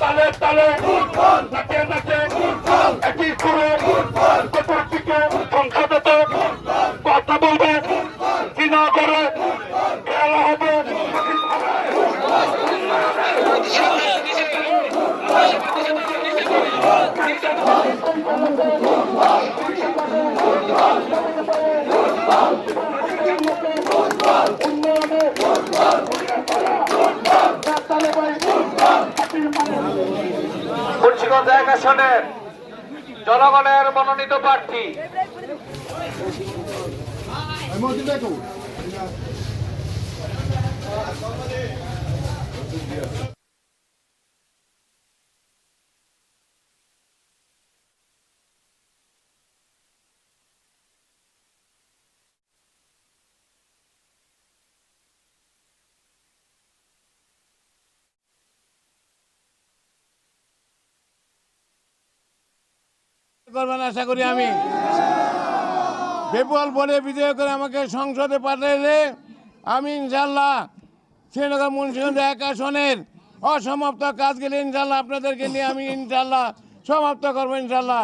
তালে তালে নাচে নাচে একই সুরে চতুর্দিকে সংসদে কথা বলবে চিনা করে খেলা হবে। মুন্সিগঞ্জ 1 আসনের জনগণের মনোনীত প্রার্থী করবেন আশা করি। আমি বিপুল ভোটে বিজয় করে আমাকে সংসদে পাঠাইলে আমি ইনশাল্লাহ শ্রীনগর মুন্সিগঞ্জ 1 আসনের অসমাপ্ত কাজগুলি ইনশাল্লাহ আপনাদেরকে নিয়ে আমি ইনশাল্লাহ সমাপ্ত করবো ইনশাল্লাহ।